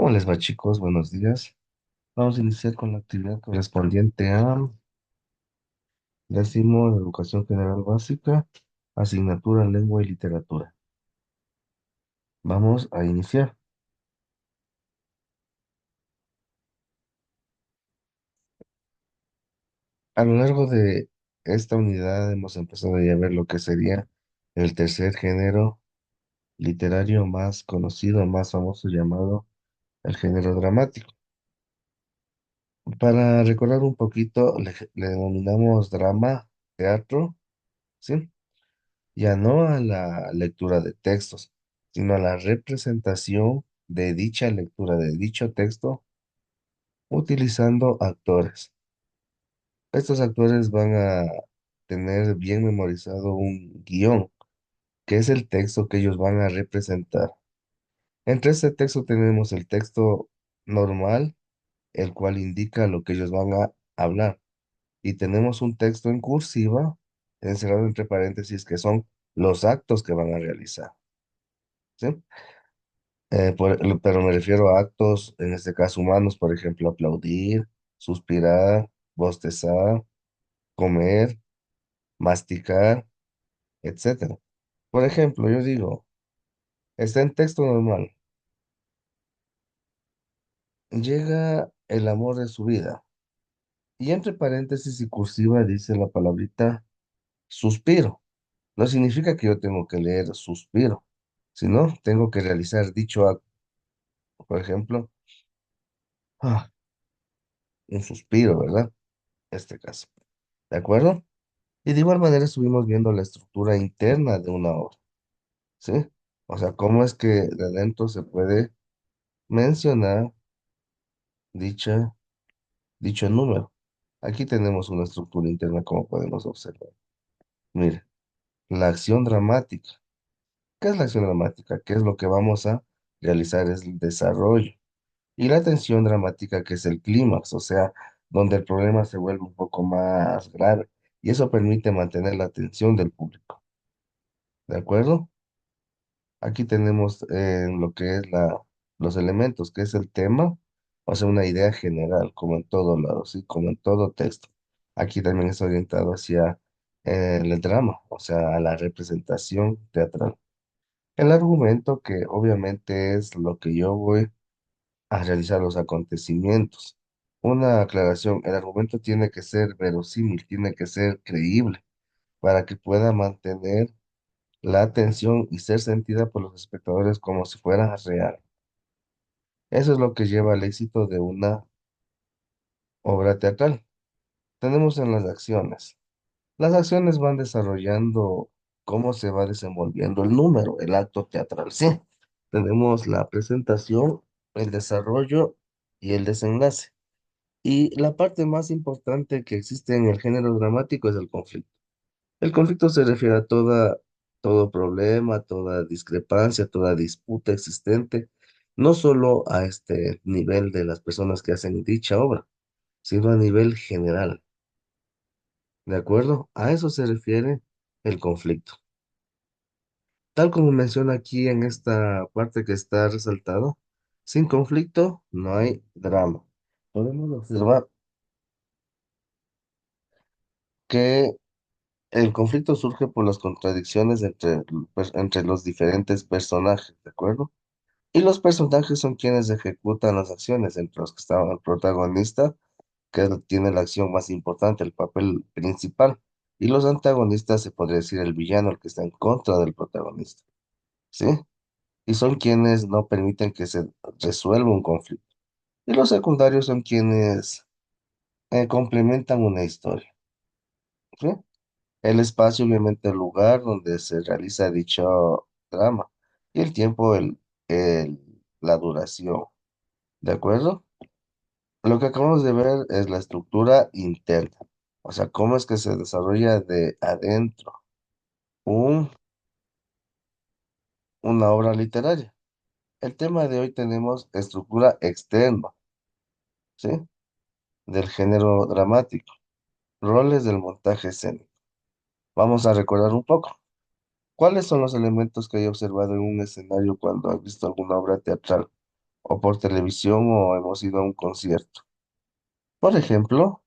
¿Cómo les va, chicos? Buenos días. Vamos a iniciar con la actividad correspondiente a décimo de Educación General Básica, asignatura Lengua y Literatura. Vamos a iniciar. A lo largo de esta unidad hemos empezado ya a ver lo que sería el tercer género literario más conocido, más famoso, llamado el género dramático. Para recordar un poquito, le denominamos drama, teatro, ¿sí? Ya no a la lectura de textos, sino a la representación de dicha lectura de dicho texto utilizando actores. Estos actores van a tener bien memorizado un guión, que es el texto que ellos van a representar. Entre este texto tenemos el texto normal, el cual indica lo que ellos van a hablar. Y tenemos un texto en cursiva, encerrado entre paréntesis, que son los actos que van a realizar. ¿Sí? Pero me refiero a actos, en este caso humanos, por ejemplo, aplaudir, suspirar, bostezar, comer, masticar, etcétera. Por ejemplo, yo digo, está en texto normal, llega el amor de su vida, y entre paréntesis y cursiva dice la palabrita suspiro. No significa que yo tengo que leer suspiro, sino tengo que realizar dicho acto. Por ejemplo, ah, un suspiro, ¿verdad? Este caso. ¿De acuerdo? Y de igual manera estuvimos viendo la estructura interna de una obra, ¿sí? O sea, cómo es que de adentro se puede mencionar dicha, dicho número. Aquí tenemos una estructura interna como podemos observar. Mire, la acción dramática. ¿Qué es la acción dramática? ¿Qué es lo que vamos a realizar? Es el desarrollo. Y la tensión dramática, que es el clímax, o sea, donde el problema se vuelve un poco más grave. Y eso permite mantener la atención del público. ¿De acuerdo? Aquí tenemos lo que es los elementos, que es el tema, o sea, una idea general, como en todo lado, ¿sí? Como en todo texto. Aquí también está orientado hacia el drama, o sea, a la representación teatral. El argumento, que obviamente es lo que yo voy a realizar los acontecimientos. Una aclaración, el argumento tiene que ser verosímil, tiene que ser creíble para que pueda mantener la atención y ser sentida por los espectadores como si fuera real. Eso es lo que lleva al éxito de una obra teatral. Tenemos en las acciones. Las acciones van desarrollando cómo se va desenvolviendo el número, el acto teatral. Sí, tenemos la presentación, el desarrollo y el desenlace. Y la parte más importante que existe en el género dramático es el conflicto. El conflicto se refiere a todo problema, toda discrepancia, toda disputa existente, no solo a este nivel de las personas que hacen dicha obra, sino a nivel general. ¿De acuerdo? A eso se refiere el conflicto. Tal como menciona aquí en esta parte que está resaltado, sin conflicto no hay drama. Podemos observar que el conflicto surge por las contradicciones entre los diferentes personajes, ¿de acuerdo? Y los personajes son quienes ejecutan las acciones, entre los que está el protagonista, que tiene la acción más importante, el papel principal. Y los antagonistas, se podría decir el villano, el que está en contra del protagonista, ¿sí? Y son quienes no permiten que se resuelva un conflicto. Y los secundarios son quienes complementan una historia, ¿sí? El espacio, obviamente, el lugar donde se realiza dicho drama. Y el tiempo, la duración. ¿De acuerdo? Lo que acabamos de ver es la estructura interna. O sea, cómo es que se desarrolla de adentro un, una obra literaria. El tema de hoy tenemos estructura externa, ¿sí? Del género dramático. Roles del montaje escénico. Vamos a recordar un poco. ¿Cuáles son los elementos que hay observado en un escenario cuando has visto alguna obra teatral? o por televisión o hemos ido a un concierto. Por ejemplo,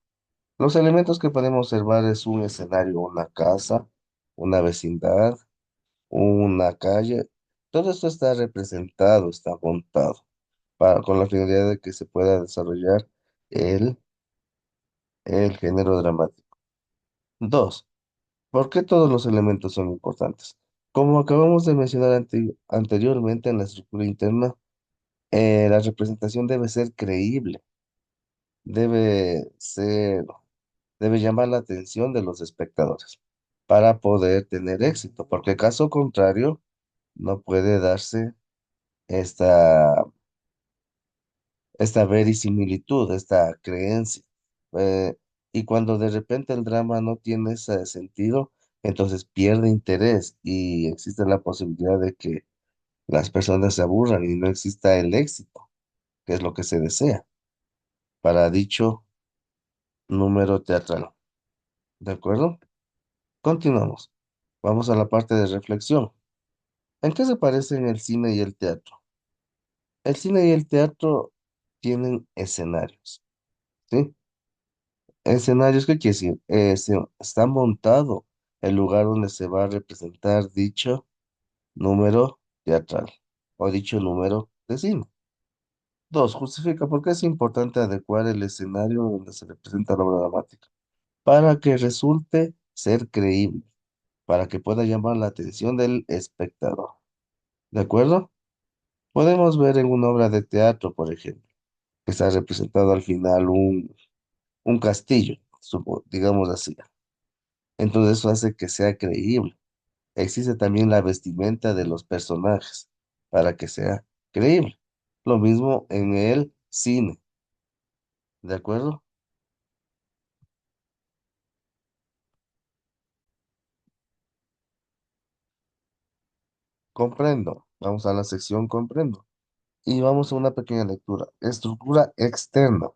los elementos que podemos observar es un escenario, una casa, una vecindad, una calle. Todo esto está representado, está montado con la finalidad de que se pueda desarrollar el, el género dramático. Dos, ¿por qué todos los elementos son importantes? Como acabamos de mencionar anteriormente en la estructura interna, la representación debe ser creíble, debe ser, debe llamar la atención de los espectadores para poder tener éxito, porque caso contrario, no puede darse esta, esta verisimilitud, esta creencia. Eh, y cuando de repente el drama no tiene ese sentido, entonces pierde interés y existe la posibilidad de que las personas se aburran y no exista el éxito, que es lo que se desea para dicho número teatral. ¿De acuerdo? Continuamos. Vamos a la parte de reflexión. ¿En qué se parecen el cine y el teatro? El cine y el teatro tienen escenarios, ¿sí? Escenarios, ¿qué quiere decir? Está montado el lugar donde se va a representar dicho número teatral o dicho número de cine. Dos, justifica por qué es importante adecuar el escenario donde se representa la obra dramática para que resulte ser creíble, para que pueda llamar la atención del espectador. ¿De acuerdo? Podemos ver en una obra de teatro, por ejemplo, que está representado al final un castillo, digamos así. Entonces eso hace que sea creíble. Existe también la vestimenta de los personajes para que sea creíble. Lo mismo en el cine, ¿de acuerdo? Comprendo. Vamos a la sección comprendo. Y vamos a una pequeña lectura. Estructura externa.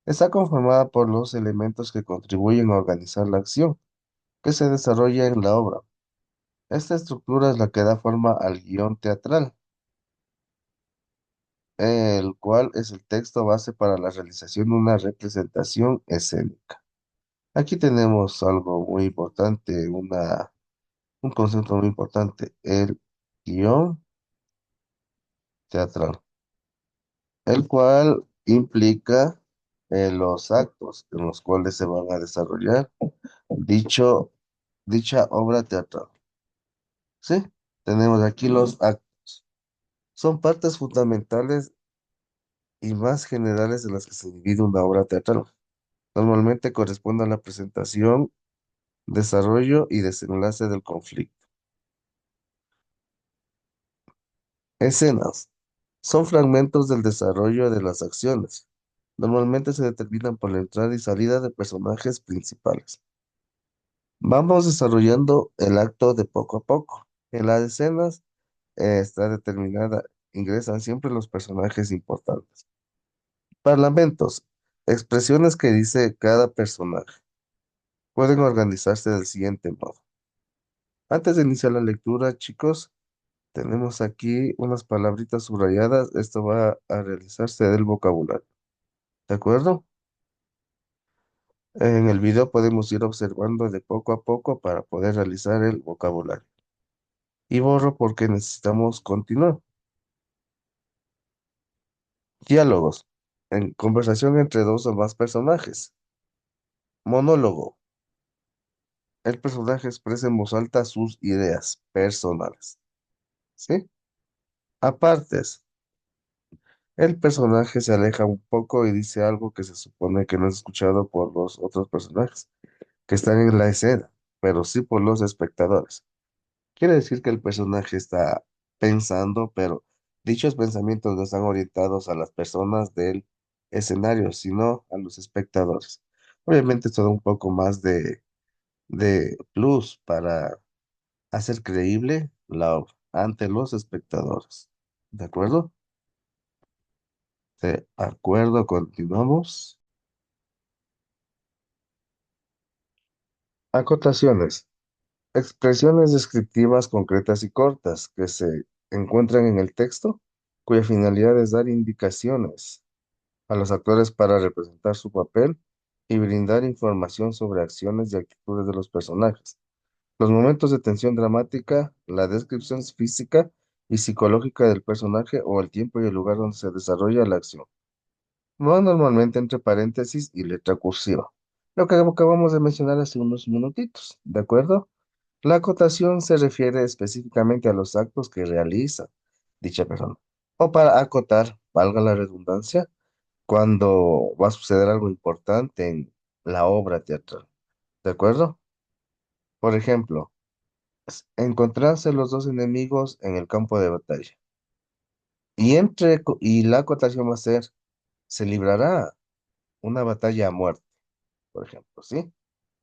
Está conformada por los elementos que contribuyen a organizar la acción que se desarrolla en la obra. Esta estructura es la que da forma al guión teatral, el cual es el texto base para la realización de una representación escénica. Aquí tenemos algo muy importante, un concepto muy importante, el guión teatral, el cual implica los actos en los cuales se van a desarrollar dicho, dicha obra teatral. ¿Sí? Tenemos aquí los actos. Son partes fundamentales y más generales de las que se divide una obra teatral. Normalmente corresponde a la presentación, desarrollo y desenlace del conflicto. Escenas. Son fragmentos del desarrollo de las acciones. Normalmente se determinan por la entrada y salida de personajes principales. Vamos desarrollando el acto de poco a poco. En las escenas está determinada, ingresan siempre los personajes importantes. Parlamentos. Expresiones que dice cada personaje. Pueden organizarse del siguiente modo. Antes de iniciar la lectura, chicos, tenemos aquí unas palabritas subrayadas. Esto va a realizarse del vocabulario. ¿De acuerdo? En el video podemos ir observando de poco a poco para poder realizar el vocabulario. Y borro porque necesitamos continuar. Diálogos. En conversación entre dos o más personajes. Monólogo. El personaje expresa en voz alta sus ideas personales. ¿Sí? Apartes. El personaje se aleja un poco y dice algo que se supone que no es escuchado por los otros personajes que están en la escena, pero sí por los espectadores. Quiere decir que el personaje está pensando, pero dichos pensamientos no están orientados a las personas del escenario, sino a los espectadores. Obviamente esto da un poco más de plus para hacer creíble la obra ante los espectadores. ¿De acuerdo? De acuerdo, continuamos. Acotaciones. Expresiones descriptivas concretas y cortas que se encuentran en el texto cuya finalidad es dar indicaciones a los actores para representar su papel y brindar información sobre acciones y actitudes de los personajes. Los momentos de tensión dramática, la descripción física y psicológica del personaje o el tiempo y el lugar donde se desarrolla la acción. Va normalmente entre paréntesis y letra cursiva. Lo que acabamos de mencionar hace unos minutitos, ¿de acuerdo? La acotación se refiere específicamente a los actos que realiza dicha persona. O para acotar, valga la redundancia, cuando va a suceder algo importante en la obra teatral. ¿De acuerdo? Por ejemplo, encontrarse los dos enemigos en el campo de batalla. Y la acotación va a ser, se librará una batalla a muerte, por ejemplo, ¿sí?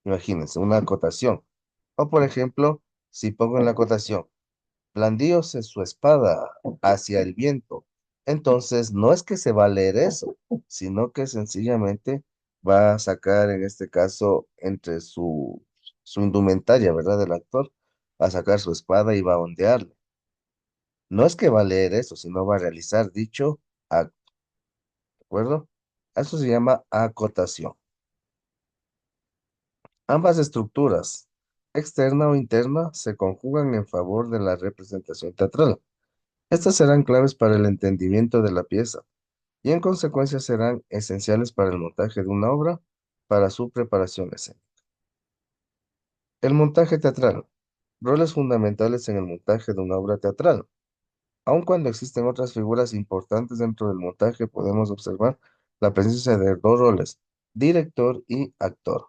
Imagínense, una acotación. O por ejemplo, si pongo en la acotación, blandíose su espada hacia el viento. Entonces, no es que se va a leer eso, sino que sencillamente va a sacar, en este caso, entre su indumentaria, ¿verdad? Del actor, va a sacar su espada y va a ondearle. No es que va a leer eso, sino va a realizar dicho acto, ¿de acuerdo? Eso se llama acotación. Ambas estructuras, externa o interna, se conjugan en favor de la representación teatral. Estas serán claves para el entendimiento de la pieza y en consecuencia serán esenciales para el montaje de una obra, para su preparación escénica. El montaje teatral. Roles fundamentales en el montaje de una obra teatral. Aun cuando existen otras figuras importantes dentro del montaje, podemos observar la presencia de dos roles, director y actor.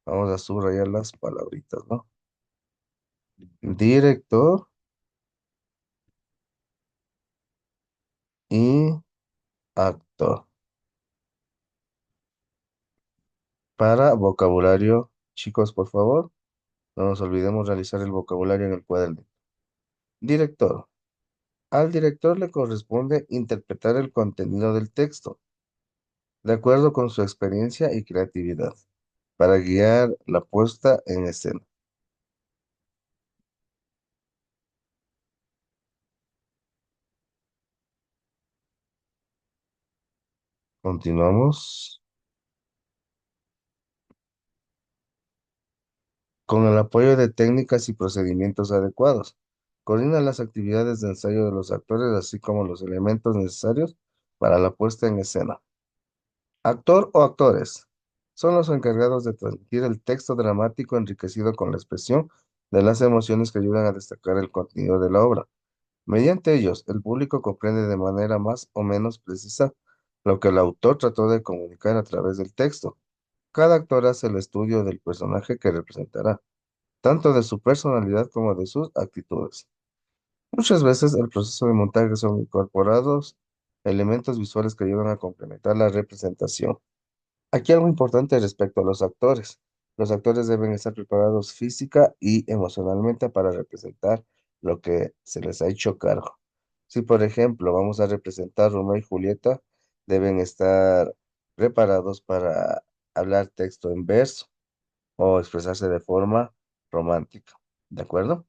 Vamos a subrayar las palabritas, ¿no? Director y actor. Para vocabulario, chicos, por favor, no nos olvidemos realizar el vocabulario en el cuaderno. Director. Al director le corresponde interpretar el contenido del texto, de acuerdo con su experiencia y creatividad, para guiar la puesta en escena. Continuamos. Con el apoyo de técnicas y procedimientos adecuados. Coordina las actividades de ensayo de los actores, así como los elementos necesarios para la puesta en escena. Actor o actores son los encargados de transmitir el texto dramático enriquecido con la expresión de las emociones que ayudan a destacar el contenido de la obra. Mediante ellos, el público comprende de manera más o menos precisa lo que el autor trató de comunicar a través del texto. Cada actor hace el estudio del personaje que representará, tanto de su personalidad como de sus actitudes. Muchas veces el proceso de montaje son incorporados elementos visuales que ayudan a complementar la representación. Aquí algo importante respecto a los actores. Los actores deben estar preparados física y emocionalmente para representar lo que se les ha hecho cargo. Si, por ejemplo, vamos a representar Romeo y Julieta, deben estar preparados para hablar texto en verso o expresarse de forma romántica. ¿De acuerdo?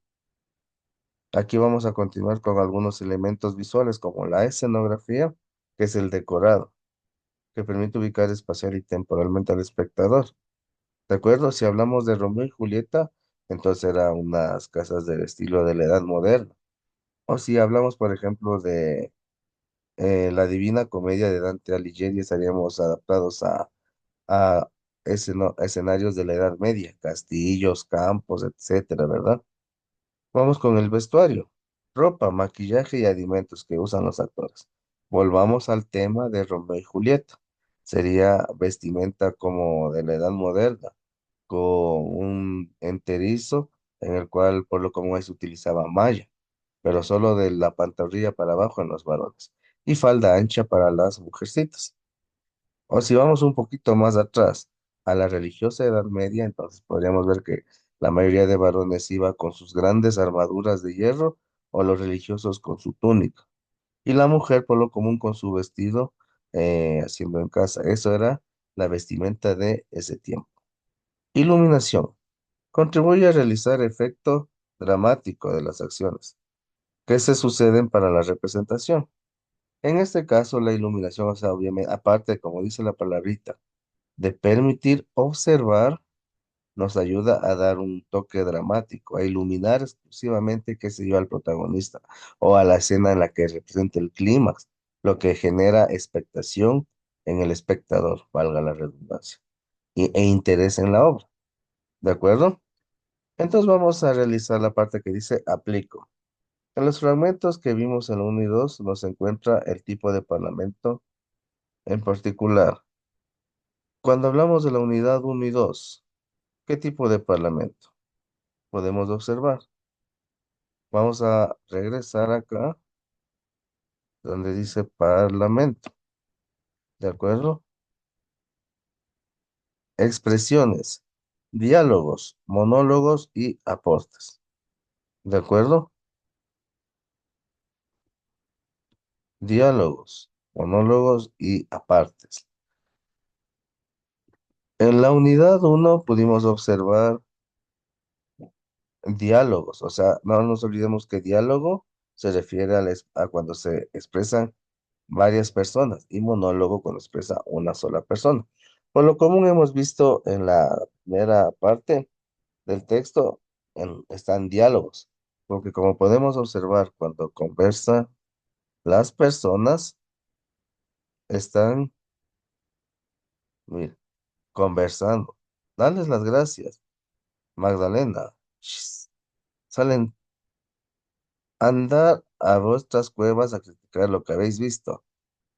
Aquí vamos a continuar con algunos elementos visuales como la escenografía, que es el decorado, que permite ubicar espacial y temporalmente al espectador. ¿De acuerdo? Si hablamos de Romeo y Julieta, entonces eran unas casas del estilo de la Edad Moderna. O si hablamos, por ejemplo, de la Divina Comedia de Dante Alighieri, estaríamos adaptados a escenarios de la Edad Media, castillos, campos, etcétera, ¿verdad? Vamos con el vestuario, ropa, maquillaje y alimentos que usan los actores. Volvamos al tema de Romeo y Julieta. Sería vestimenta como de la Edad Moderna con un enterizo en el cual por lo común ahí se utilizaba malla, pero solo de la pantorrilla para abajo en los varones, y falda ancha para las mujercitas. O si vamos un poquito más atrás, a la religiosa Edad Media, entonces podríamos ver que la mayoría de varones iba con sus grandes armaduras de hierro o los religiosos con su túnica, y la mujer por lo común con su vestido haciendo en casa. Eso era la vestimenta de ese tiempo. Iluminación. Contribuye a realizar efecto dramático de las acciones que se suceden para la representación. En este caso, la iluminación, o sea, obviamente, aparte, como dice la palabrita, de permitir observar, nos ayuda a dar un toque dramático, a iluminar exclusivamente, qué sé yo, al protagonista o a la escena en la que representa el clímax, lo que genera expectación en el espectador, valga la redundancia, e interés en la obra. ¿De acuerdo? Entonces vamos a realizar la parte que dice aplico. En los fragmentos que vimos en la 1 y 2 nos encuentra el tipo de parlamento en particular. Cuando hablamos de la unidad 1 y 2, ¿qué tipo de parlamento podemos observar? Vamos a regresar acá donde dice parlamento, ¿de acuerdo? Expresiones, diálogos, monólogos y aportes, ¿de acuerdo? Diálogos, monólogos y apartes. En la unidad 1 pudimos observar diálogos, o sea, no nos olvidemos que diálogo se refiere a cuando se expresan varias personas y monólogo cuando expresa una sola persona. Por lo común hemos visto en la primera parte del texto están diálogos, porque como podemos observar cuando conversan las personas están, mire, conversando. Dales las gracias, Magdalena. Shh, salen andar a vuestras cuevas a criticar lo que habéis visto.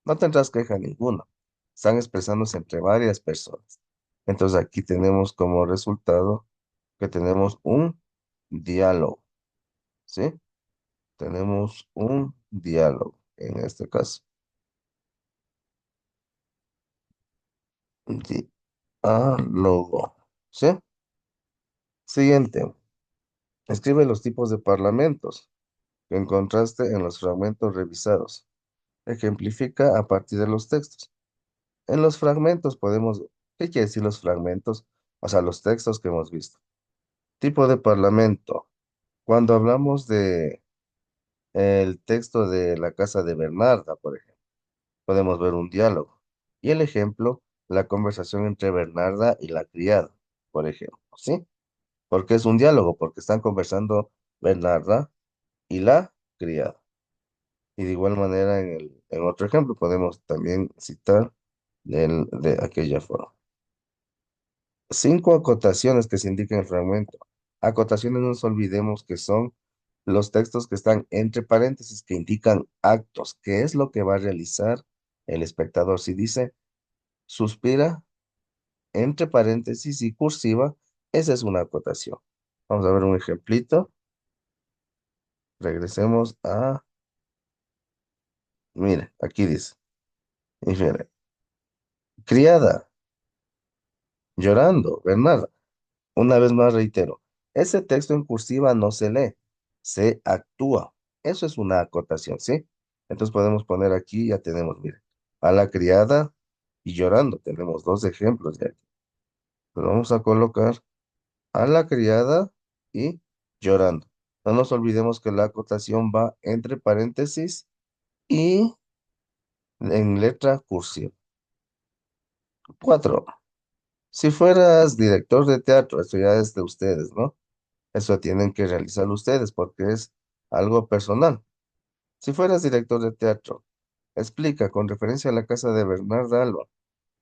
No tendrás queja ninguna. Están expresándose entre varias personas. Entonces aquí tenemos como resultado que tenemos un diálogo, ¿sí? Tenemos un diálogo en este caso. Diálogo, ¿sí? Siguiente. Escribe los tipos de parlamentos que encontraste en los fragmentos revisados. Ejemplifica a partir de los textos. En los fragmentos podemos, ¿qué quiere decir los fragmentos? O sea, los textos que hemos visto. Tipo de parlamento. Cuando hablamos de el texto de la casa de Bernarda, por ejemplo, podemos ver un diálogo. Y el ejemplo, la conversación entre Bernarda y la criada, por ejemplo, ¿sí? Porque es un diálogo, porque están conversando Bernarda y la criada. Y de igual manera, en otro ejemplo, podemos también citar de aquella forma. 5 acotaciones que se indican en el fragmento. Acotaciones no nos olvidemos que son los textos que están entre paréntesis que indican actos, qué es lo que va a realizar el espectador. Si dice suspira, entre paréntesis y cursiva, esa es una acotación. Vamos a ver un ejemplito. Regresemos a, mire, aquí dice, infiere, criada, llorando, Bernarda. Una vez más reitero, ese texto en cursiva no se lee, se actúa. Eso es una acotación, ¿sí? Entonces podemos poner aquí, ya tenemos, miren, a la criada y llorando. Tenemos dos ejemplos de aquí. Pues vamos a colocar a la criada y llorando. No nos olvidemos que la acotación va entre paréntesis y en letra cursiva. 4. Si fueras director de teatro, esto ya es de ustedes, ¿no? Eso tienen que realizarlo ustedes porque es algo personal. Si fueras director de teatro, explica con referencia a la casa de Bernarda Alba,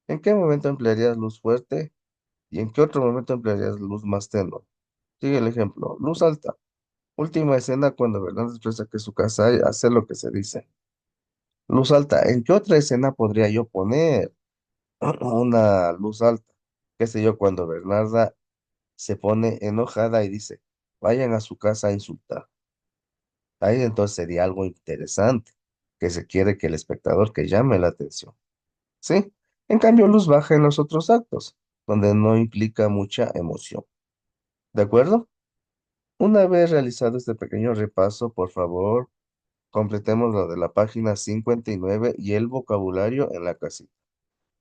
¿en qué momento emplearías luz fuerte y en qué otro momento emplearías luz más tenue? Sigue el ejemplo. Luz alta. Última escena cuando Bernarda expresa que su casa hace lo que se dice. Luz alta. ¿En qué otra escena podría yo poner una luz alta? Qué sé yo, cuando Bernarda se pone enojada y dice, vayan a su casa a insultar. Ahí entonces sería algo interesante, que se quiere que el espectador que llame la atención, ¿sí? En cambio, luz baja en los otros actos, donde no implica mucha emoción, ¿de acuerdo? Una vez realizado este pequeño repaso, por favor, completemos lo de la página 59 y el vocabulario en la casita.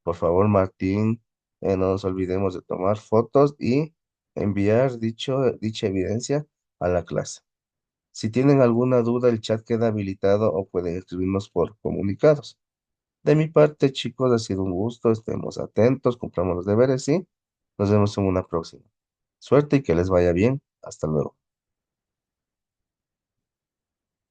Por favor, Martín, no nos olvidemos de tomar fotos y enviar dicha evidencia a la clase. Si tienen alguna duda, el chat queda habilitado o pueden escribirnos por comunicados. De mi parte, chicos, ha sido un gusto. Estemos atentos, cumplamos los deberes y nos vemos en una próxima. Suerte y que les vaya bien. Hasta luego.